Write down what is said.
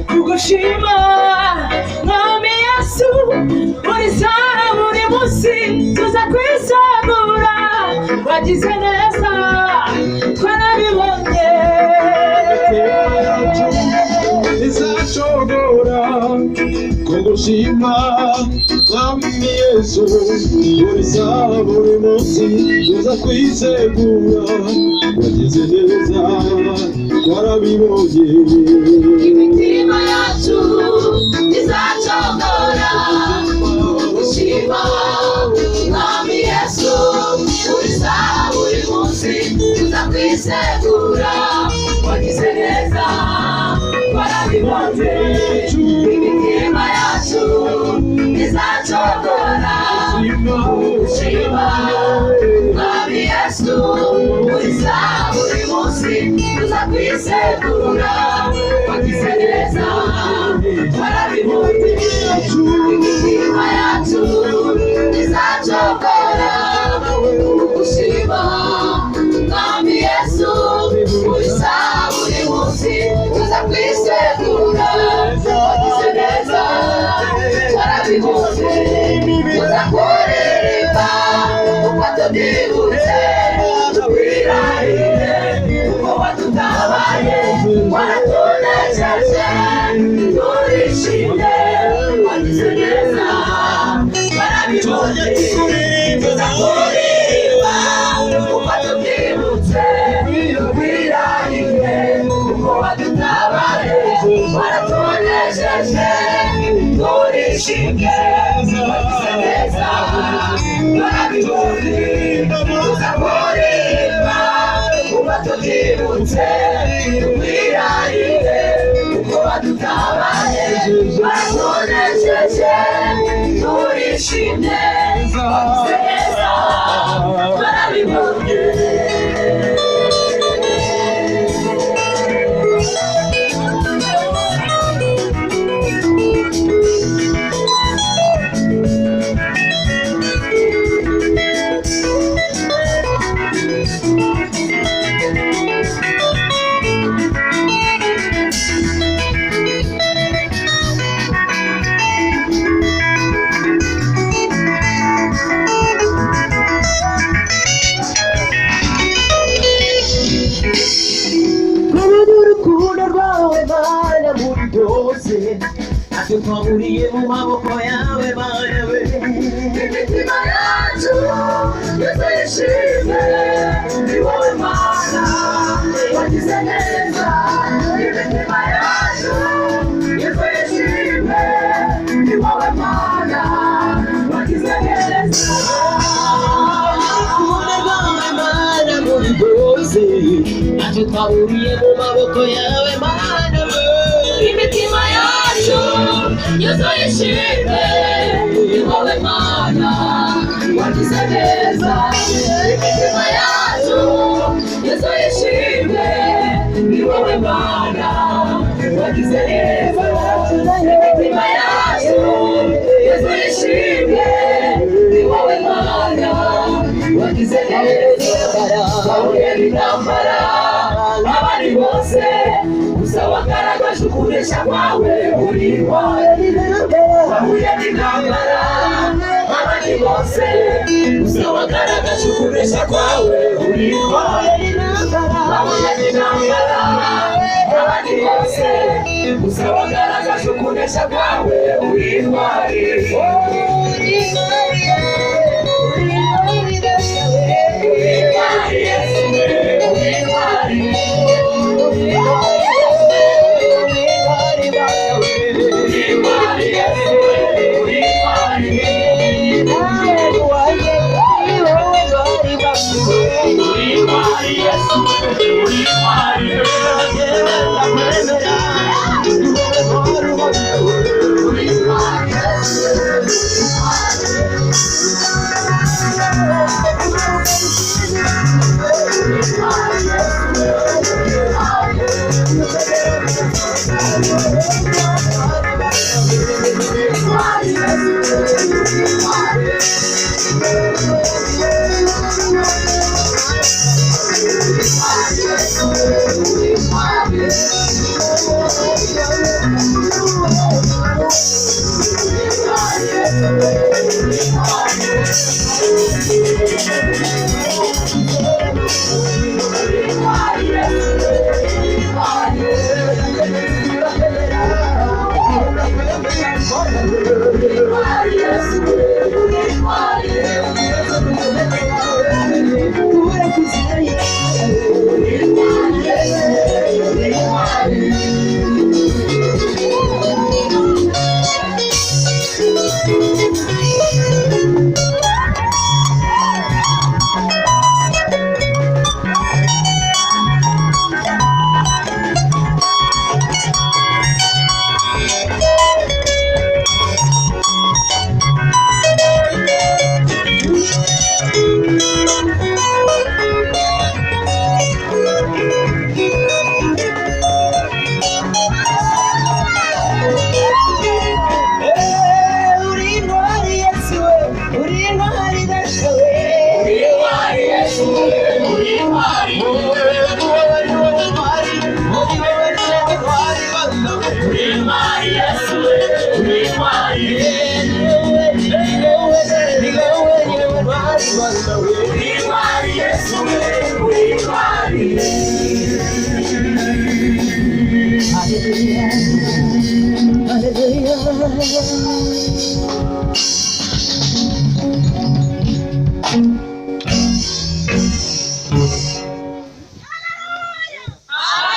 Kugushima Mwami Yesu Urisa buri munsi tuza kwisegura wagize neza twarabibonye imitima yacu izacogora kugushima Mwami Yesu Urisa buri munsi tuza kwisegura wagize neza twarabibonye imitima yacu izacogora kugushima Mwami Yesu Urisa buri munsi tuza kwisegura wagize neza twarabibonye imitima yacu izacogora kugushima Mwami Yesu Urisa buri munsi tuza kwisegura wagize neza twarabibonye tuza kuririmba uko tubyibutse twirahire uko wadutabaye waratunejeje turishimye wagize neza twarabibonye tuza kuririmba uko tubyibutse twirahire uko wadutabaye waratunejeje turishimye wagize neza twarabibonye tuza kuririmba uko tubyibutse twirahire uko wadutabaye waratunejeje turishimye wagize neza twarabibonye twahuriye mu maboko yawe Mana we imitima yacu yose yishimye ni wowe Mana wagize neza imitima yacu yose yishimye ni wowe Mana wagize neza Mana muri byose natwe twahuriye mu maboko yawe Mana we imitima yacu yose yishimye ni wowe Mana wagize neza imitima yacu yose yishimye ni wowe Mana wagize neza imitima yacu yose yishimye ni wowe Mana wagize neza bahuye n'intambara abari bose gusa wagaragaje ukuresha kwawe uri intwari bahuye n'intambara abari bose gusa wagaragaje ukuresha kwawe uri intwari bahuye n'intambara abari bose gusa wagaragaje ukuresha kwawe uri intwari Hallelujah.